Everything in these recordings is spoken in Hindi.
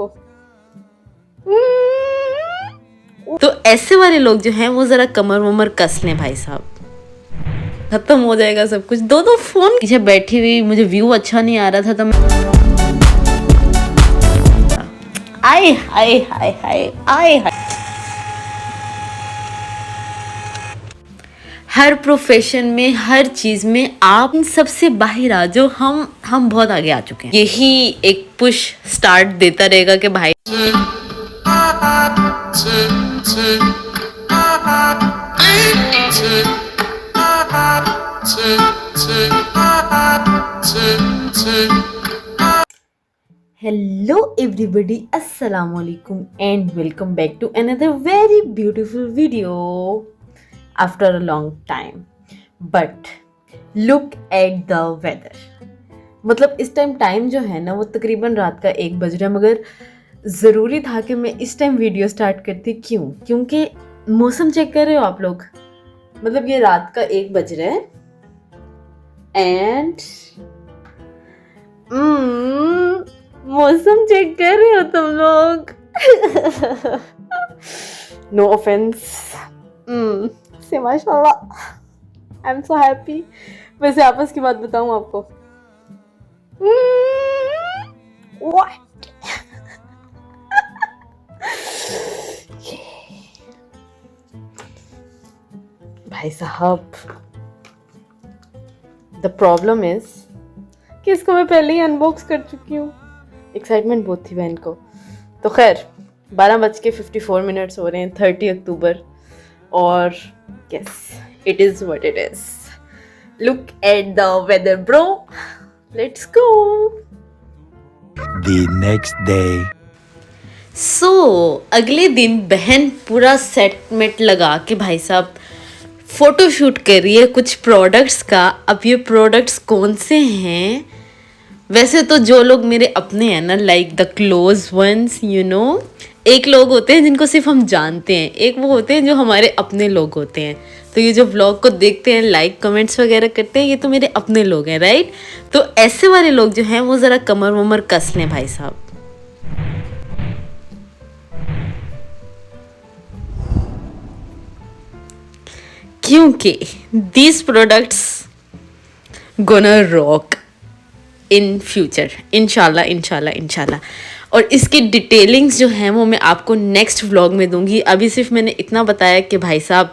आपको। तो ऐसे वाले लोग जो हैं वो जरा कमर वमर कस लें भाई साहब, खत्म हो जाएगा सब कुछ। दो फोन पीछे बैठी हुई, मुझे व्यू अच्छा नहीं आ रहा था तो मैं आए हाय हाय हाय आए हाय। हर प्रोफेशन में, हर चीज में आप सबसे बाहर आ जो हम बहुत आगे आ चुके हैं। यही एक पुश स्टार्ट देता रहेगा कि भाई हेलो एवरीबडी, अस्सलाम वालेकुम and welcome back to another very beautiful video after a long time. But look at the weather. मतलब इस टाइम जो है ना वो तकरीबन रात का 1 बज रहा है, मगर ज़रूरी था कि मैं इस टाइम वीडियो स्टार्ट करती। क्यों? क्योंकि मौसम चेक कर रहे हो आप लोग। मतलब ये रात का 1 बज रहा है एंड मौसम चेक कर रहे हो तुम लोग। नो ऑफेंस से माशाल्लाह, आई एम सो हैप्पी। वैसे आपस की बात बताऊं आपको, व्हाट भाई साहब, द प्रॉब्लम इज कि इसको मैं पहले ही अनबॉक्स कर चुकी हूँ। एक्साइटमेंट बहुत थी बहन को। तो खैर 12:54 हो रहे हैं, 30 अक्टूबर, और yes it is what it is. Look at the weather bro, let's go. The next day. So अगले दिन बहन पूरा सेटमेट लगा के भाई साहब फोटो शूट कर रही है कुछ प्रोडक्ट्स का। अब ये प्रोडक्ट्स कौन से हैं? वैसे तो जो लोग मेरे अपने हैं ना, like the close ones, you know, एक लोग होते हैं जिनको सिर्फ हम जानते हैं, एक वो होते हैं जो हमारे अपने लोग होते हैं। तो ये जो व्लॉग को देखते हैं, लाइक कमेंट्स वगैरह करते हैं, ये तो मेरे अपने लोग हैं, राइट? तो ऐसे वाले लोग जो हैं वो ज़रा कमर वमर कस लें भाई साहब। क्योंकि these products gonna rock in future, इंशाल्लाह इंशाल्लाह इंशाल्लाह। और इसकी डिटेलिंग्स जो हैं वो मैं आपको नेक्स्ट व्लॉग में दूंगी। अभी सिर्फ मैंने इतना बताया कि भाई साहब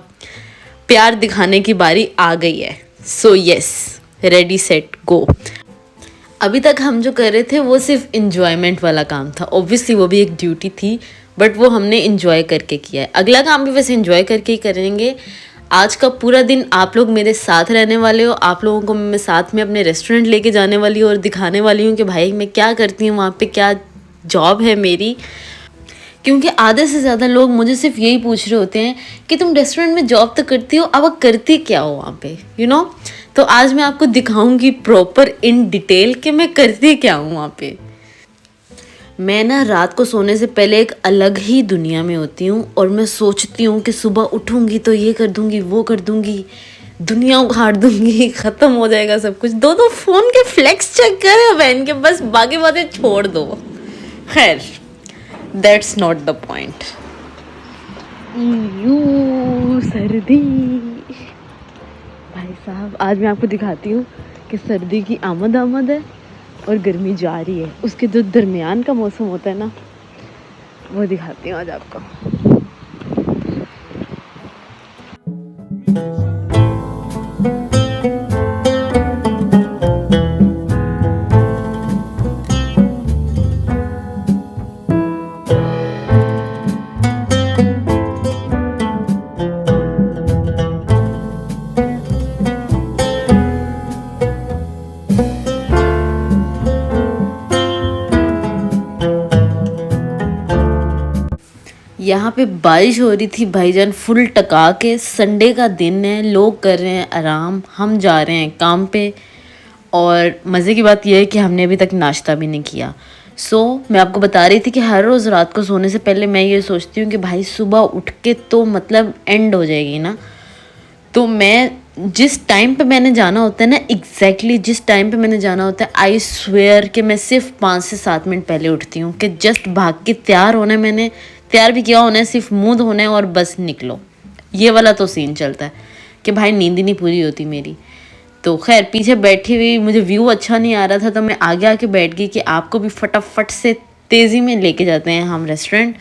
प्यार दिखाने की बारी आ गई है। So yes, ready set go. अभी तक हम जो कर रहे थे वो सिर्फ इंजॉयमेंट वाला काम था। ऑब्वियसली वो भी एक ड्यूटी थी, बट वो हमने इंजॉय करके किया है। अगला काम भी वैसे इंजॉय करके ही करेंगे। आज का पूरा दिन आप लोग मेरे साथ रहने वाले हो। आप लोगों को मैं साथ में अपने रेस्टोरेंट लेके जाने वाली हूँ और दिखाने वाली हूँ कि भाई मैं क्या करती हूँ वहाँ पे, क्या जॉब है मेरी। क्योंकि आधे से ज़्यादा लोग मुझे सिर्फ यही पूछ रहे होते हैं कि तुम रेस्टोरेंट में जॉब तो करती हो, अब करती क्या हो वहाँ पे, यू नो। तो आज मैं आपको दिखाऊंगी प्रॉपर इन डिटेल कि मैं करती क्या हूँ वहाँ पे। मैं ना रात को सोने से पहले एक अलग ही दुनिया में होती हूँ और मैं सोचती हूँ कि सुबह उठूँगी तो ये कर दूँगी, वो कर दूँगी, दुनिया उखाड़ दूँगी, ख़त्म हो जाएगा सब कुछ। दो फ़ोन के फ्लेक्स चेक करें बहन के, बस बाकी बातें छोड़ दो। खैर दैट्स नॉट द पॉइंट। सर्दी भाई साहब, आज मैं आपको दिखाती हूँ कि सर्दी की आमद है और गर्मी जा रही है। उसके जो दरमियान का मौसम होता है ना, वो दिखाती हूँ आज आपको। यहाँ पे बारिश हो रही थी भाईजान फुल टका के। संडे का दिन है, लोग कर रहे हैं आराम, हम जा रहे हैं काम पे। और मज़े की बात यह है कि हमने अभी तक नाश्ता भी नहीं किया। मैं आपको बता रही थी कि हर रोज़ रात को सोने से पहले मैं ये सोचती हूँ कि भाई सुबह उठ के तो मतलब एंड हो जाएगी ना। तो मैं जिस टाइम पे मैंने जाना होता है ना, एग्जैक्टली जिस टाइम पे मैंने जाना होता है, आई स्वेयर कि मैं सिर्फ 5 से 7 मिनट पहले उठती हूँ कि जस्ट भाग के तैयार होना है। मैंने तैयार भी किया होना है, सिर्फ मुंह धोना है और बस निकलो। ये वाला तो सीन चलता है कि भाई नींद ही नहीं पूरी होती मेरी। तो खैर पीछे बैठी हुई, मुझे व्यू अच्छा नहीं आ रहा था तो मैं आगे आके बैठ गई कि आपको भी फटाफट से तेज़ी में लेके जाते हैं हम रेस्टोरेंट।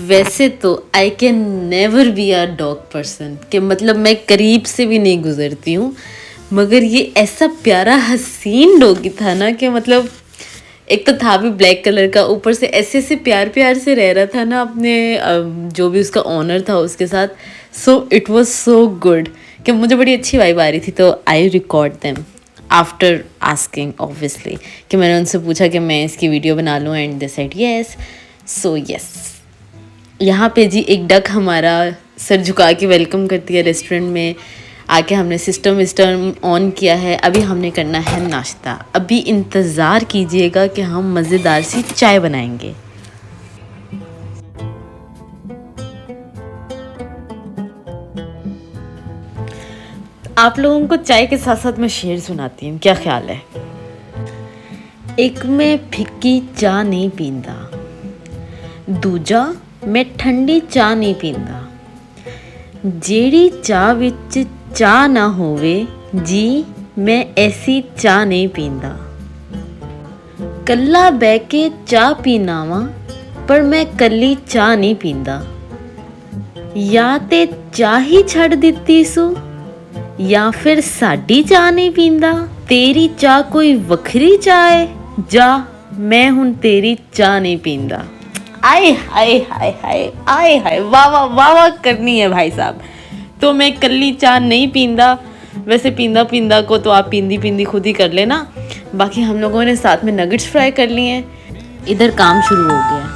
वैसे तो I can never be a dog person, कि मतलब मैं करीब से भी नहीं गुजरती हूँ, मगर ये ऐसा प्यारा हसीन डॉगी था ना कि मतलब एक तो था भी ब्लैक कलर का, ऊपर से ऐसे ऐसे प्यार प्यार से रह रहा था ना अपने जो भी उसका ओनर था उसके साथ। So it was so good कि मुझे बड़ी अच्छी वाइब आ रही थी। तो I record them after asking obviously, कि मैंने उनसे पूछा कि मैं इसकी वीडियो बना लूँ and they said yes. So yes, यहाँ पे जी एक डक हमारा सर झुका के वेलकम करती है रेस्टोरेंट में आके। हमने सिस्टम विस्टम ऑन किया है, अभी हमने करना है नाश्ता। अभी इंतज़ार कीजिएगा कि हम मज़ेदार सी चाय बनाएंगे। आप लोगों को चाय के साथ साथ मैं शेर सुनाती हूँ, क्या ख्याल है? एक मैं फिक्की चाह नहीं पींदा, दूजा मैं ठंडी चाह नहीं पींदा, जेड़ी चाह विच चाह ना होवे जी मैं ऐसी चाह नहीं पींदा, कल्ला बह के चाह पीना वा पर मैं कल्ली चाह नहीं पींदा, या ते चाह ही छड़ दित्ती सू या फिर साडी चाह नहीं पींदा, तेरी चाह कोई वखरी चाह है जा मैं हुन तेरी चाह नहीं पींदा। आए हाय हाय हाय आए हाय, वाह वाह वाह वाह करनी है भाई साहब। तो मैं कल्ली चाय नहीं पींदा, वैसे पींदा पींदा को तो आप पींदी पींदी खुद ही कर लेना। बाकी हम लोगों ने साथ में नगेट्स फ्राई कर लिए हैं। इधर काम शुरू हो गया।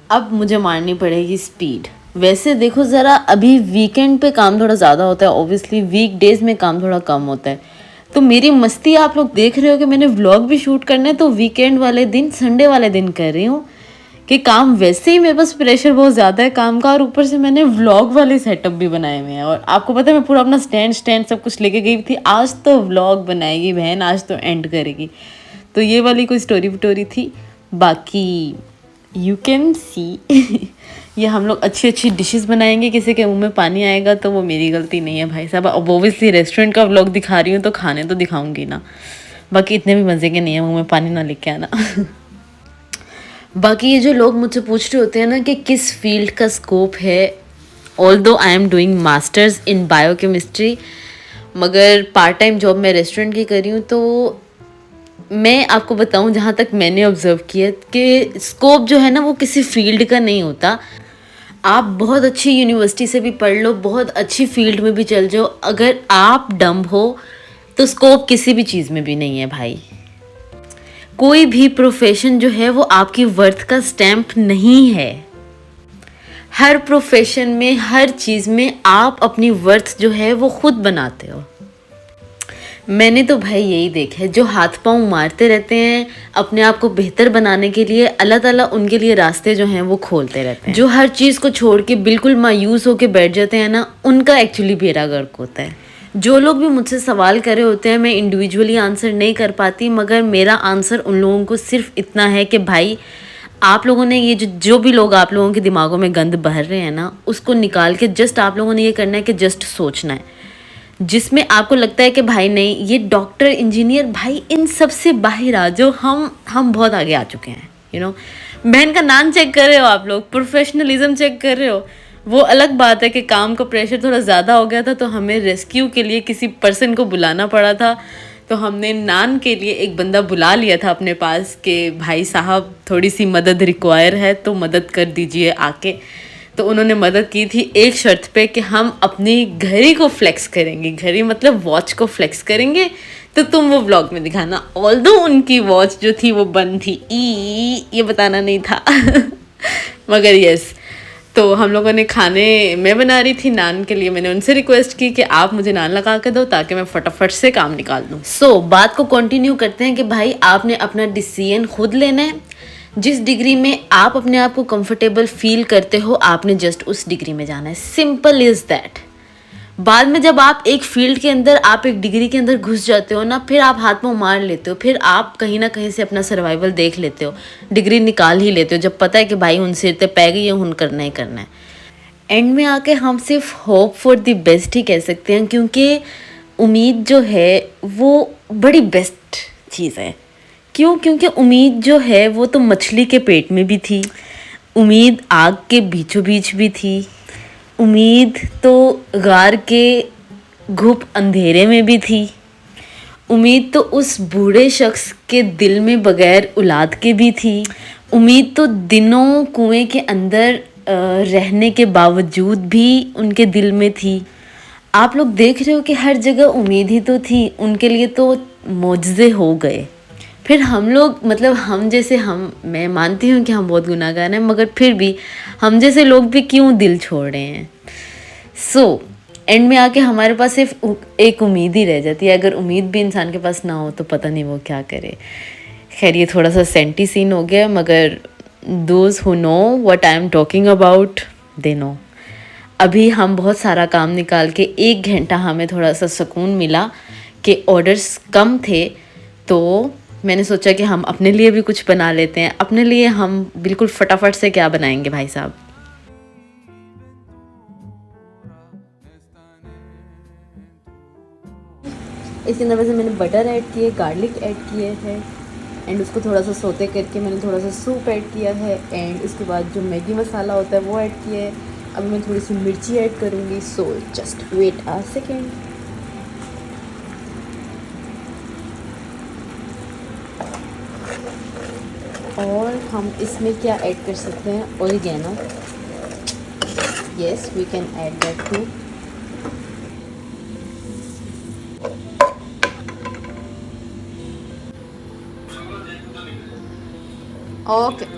अब मुझे मारनी पड़ेगी स्पीड। वैसे देखो ज़रा, अभी वीकेंड पे काम थोड़ा ज़्यादा होता है, ऑब्वियसली वीक डेज में काम थोड़ा कम होता है। तो मेरी मस्ती आप लोग देख रहे हो कि मैंने व्लॉग भी शूट करना है, तो वीकेंड वाले दिन, संडे वाले दिन कर रही हूँ कि काम वैसे ही मेरे पास प्रेशर बहुत ज़्यादा है काम का, और ऊपर से मैंने व्लॉग वाले सेटअप भी बनाए हुए हैं। और आपको पता है मैं पूरा अपना स्टैंड सब कुछ लेके गई थी। आज तो व्लॉग बनाएगी बहन, आज तो एंड करेगी। तो ये वाली कोई स्टोरी वटोरी थी। बाकी यू कैन सी ये हम लोग अच्छी अच्छी डिशेस बनाएंगे। किसी के मुंह में पानी आएगा तो वो मेरी गलती नहीं है भाई साहब। अब ओबियसली रेस्टोरेंट का व्लॉग दिखा रही हूँ तो खाने तो दिखाऊंगी ना। बाकी इतने भी मज़े के नहीं है, मुंह में पानी ना लेके आना। बाकी ये जो लोग मुझसे पूछ रहे होते हैं ना कि किस फील्ड का स्कोप है, although I am doing masters in biochemistry, मगर पार्ट टाइम जॉब मैं रेस्टोरेंट की कर रही हूँ। तो मैं आपको बताऊं, जहाँ तक मैंने ऑब्जर्व किया कि स्कोप जो है ना वो किसी फील्ड का नहीं होता। आप बहुत अच्छी यूनिवर्सिटी से भी पढ़ लो, बहुत अच्छी फील्ड में भी चल जाओ, अगर आप डम्ब हो तो स्कोप किसी भी चीज़ में भी नहीं है भाई। कोई भी प्रोफेशन जो है वो आपकी वर्थ का स्टैम्प नहीं है। हर प्रोफेशन में, हर चीज़ में आप अपनी वर्थ जो है वो खुद बनाते हो। मैंने तो भाई यही देखा है, जो हाथ पांव मारते रहते हैं अपने आप को बेहतर बनाने के लिए, अल्लाह ताला उनके लिए रास्ते जो हैं वो खोलते रहते हैं। जो हर चीज़ को छोड़ के बिल्कुल मायूस होके बैठ जाते हैं ना, उनका एक्चुअली बेड़ा गर्क होता है। जो लोग भी मुझसे सवाल कर रहे होते हैं, मैं इंडिविजुअली आंसर नहीं कर पाती, मगर मेरा आंसर उन लोगों को सिर्फ इतना है कि भाई आप लोगों ने ये जो भी लोग आप लोगों के दिमागों में गंद भर रहे हैं ना, उसको निकाल के जस्ट आप लोगों ने ये करना है कि जस्ट सोचना है। जिसमें आपको लगता है कि भाई नहीं, ये डॉक्टर, इंजीनियर, भाई इन सब से बाहर आ जाओ, हम बहुत आगे आ चुके हैं, यू नो। बहन का नाम चेक कर रहे हो आप लोग, प्रोफेशनलिज्म चेक कर रहे हो। वो अलग बात है कि काम का प्रेशर थोड़ा ज़्यादा हो गया था, तो हमें रेस्क्यू के लिए किसी पर्सन को बुलाना पड़ा था। तो हमने नान के लिए एक बंदा बुला लिया था अपने पास कि भाई साहब थोड़ी सी मदद रिक्वायर है, तो मदद कर दीजिए आके। तो उन्होंने मदद की थी एक शर्त पे कि हम अपनी घड़ी को फ्लेक्स करेंगे। घड़ी मतलब वॉच को फ्लेक्स करेंगे, तो तुम वो व्लॉग में दिखाना। ऑल्दो उनकी वॉच जो थी वो बंद थी, ये बताना नहीं था मगर यस, तो हम लोगों ने खाने, मैं बना रही थी नान के लिए, मैंने उनसे रिक्वेस्ट की कि आप मुझे नान लगा के दो ताकि मैं फटाफट से काम निकाल दूँ। सो बात को कंटिन्यू करते हैं कि भाई आपने अपना डिसीजन खुद लेना है। जिस डिग्री में आप अपने आप को कंफर्टेबल फील करते हो, आपने जस्ट उस डिग्री में जाना है। Simple is that. बाद में जब आप एक फील्ड के अंदर, आप एक डिग्री के अंदर घुस जाते हो ना, फिर आप हाथ पांव मार लेते हो, फिर आप कहीं ना कहीं से अपना सर्वाइवल देख लेते हो, डिग्री निकाल ही लेते हो, जब पता है कि भाई उन सिर ते पै गई है, उन करना ही करना है। एंड में आके हम सिर्फ होप फॉर द बेस्ट ही कह सकते हैं, क्योंकि उम्मीद जो है वो बड़ी बेस्ट चीज़ है। क्यों? क्योंकि उम्मीद जो है वो तो मछली के पेट में भी थी, उम्मीद आग के बीचों बीच भी थी, उम्मीद तो गार के घुप अंधेरे में भी थी, उम्मीद तो उस बूढ़े शख्स के दिल में बगैर औलाद के भी थी, उम्मीद तो दिनों कुएं के अंदर रहने के बावजूद भी उनके दिल में थी। आप लोग देख रहे हो कि हर जगह उम्मीद ही तो थी, उनके लिए तो मौजज़े हो गए। फिर हम लोग, मतलब हम जैसे, मैं मानती हूँ कि हम बहुत गुनाहगार हैं, मगर फिर भी हम जैसे लोग भी क्यों दिल छोड़ रहे हैं। सो एंड में आके हमारे पास सिर्फ एक उम्मीद ही रह जाती है। अगर उम्मीद भी इंसान के पास ना हो तो पता नहीं वो क्या करे। खैर ये थोड़ा सा सेंटी सीन हो गया, मगर those who know what I am talking about they know. अभी हम बहुत सारा काम निकाल के 1 घंटा हमें थोड़ा सा सुकून मिला कि ऑर्डर्स कम थे, तो मैंने सोचा कि हम अपने लिए भी कुछ बना लेते हैं। अपने लिए हम बिल्कुल फटाफट से क्या बनाएंगे भाई साहब। इसके अंदर वैसे मैंने बटर ऐड किए, गार्लिक ऐड किए हैं, एंड उसको थोड़ा सा सोते करके मैंने थोड़ा सा सूप ऐड किया है, एंड उसके बाद जो मैगी मसाला होता है वो ऐड किया है। अब मैं थोड़ी सी मिर्ची ऐड करूँगी, so just wait a second. और हम इसमें क्या ऐड कर सकते हैं, oregano, yes we can add that too. Okay,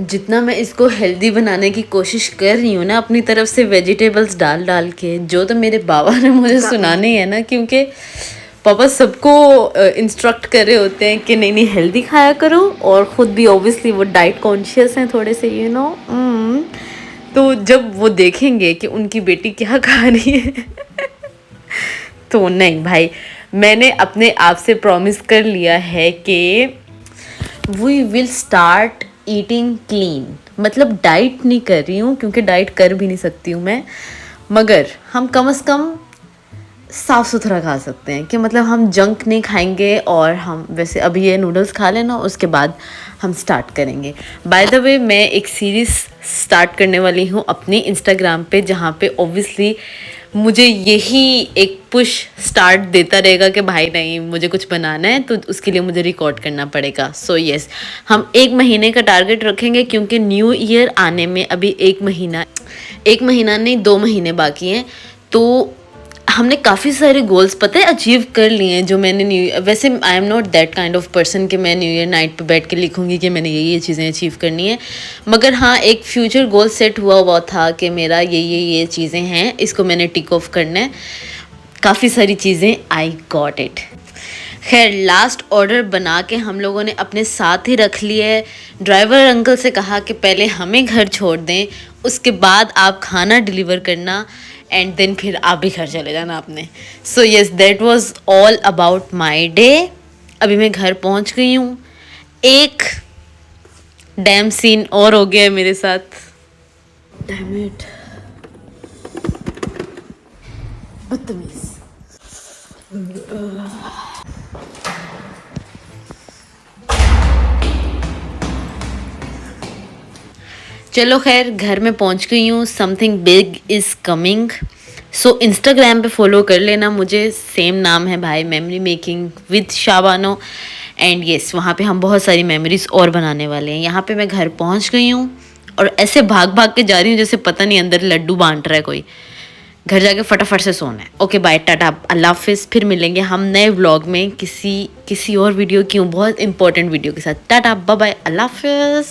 जितना मैं इसको हेल्दी बनाने की कोशिश कर रही हूँ ना अपनी तरफ से, वेजिटेबल्स डाल डाल के, जो तो मेरे बाबा ने मुझे सुनाने ही है ना, क्योंकि पापा सबको इंस्ट्रक्ट कर रहे होते हैं कि नहीं नहीं हेल्दी खाया करो, और ख़ुद भी ऑब्वियसली वो डाइट कॉन्शियस हैं थोड़े से, यू नो। तो जब वो देखेंगे कि उनकी बेटी क्या खा रही है तो नहीं भाई, मैंने अपने आप से प्रॉमिस कर लिया है कि we will start eating clean. मतलब डाइट नहीं कर रही हूँ, क्योंकि डाइट कर भी नहीं सकती हूँ मैं, मगर हम कम से कम साफ़ सुथरा खा सकते हैं कि मतलब हम जंक नहीं खाएंगे। और हम वैसे अभी ये नूडल्स खा लेना, उसके बाद हम स्टार्ट करेंगे। बाय द वे मैं एक सीरीज़ स्टार्ट करने वाली हूँ अपने इंस्टाग्राम पे, जहाँ पे ऑब्वियसली मुझे यही एक पुश स्टार्ट देता रहेगा कि भाई नहीं मुझे कुछ बनाना है, तो उसके लिए मुझे रिकॉर्ड करना पड़ेगा। सो यस, हम 1 महीने का टारगेट रखेंगे, क्योंकि न्यू ईयर आने में अभी 1 महीना नहीं 2 महीने बाकी हैं। तो हमने काफ़ी सारे गोल्स पता है अचीव कर लिए हैं जो मैंने वैसे I am not that kind of person कि मैं न्यू ईयर नाइट पे बैठ के लिखूंगी कि मैंने ये चीज़ें अचीव करनी है, मगर हाँ एक फ्यूचर गोल सेट हुआ था कि मेरा ये चीज़ें हैं, इसको मैंने टिक ऑफ करना है। काफ़ी सारी चीज़ें आई गॉट इट। खैर लास्ट ऑर्डर बना के हम लोगों ने अपने साथ ही रख लिए है। ड्राइवर अंकल से कहा कि पहले हमें घर छोड़ दें, उसके बाद आप खाना डिलीवर करना एंड देन फिर आप भी घर चले जाना आपने। So yes that was all about my day. अभी मैं घर पहुंच गई हूँ। एक डैम सीन और हो गया है मेरे साथ। डैम इट, बदतमीज। चलो खैर घर में पहुंच गई हूँ। Something big is coming, so Instagram पे फॉलो कर लेना मुझे, सेम नाम है भाई, memory making with Shabano. And yes वहाँ पे हम बहुत सारी मेमोरीज और बनाने वाले हैं। यहाँ पे मैं घर पहुँच गई हूँ और ऐसे भाग भाग के जा रही हूँ जैसे पता नहीं अंदर लड्डू बांट रहा है कोई। घर जाके फटाफट से सोना है। ओके बाय, टाटा, अल्लाह हाफिज़। फिर मिलेंगे हम नए व्लॉग में किसी और वीडियो क्यों बहुत इंपॉर्टेंट वीडियो के साथ। टाटा बाय बाय, अल्लाह हाफिज़।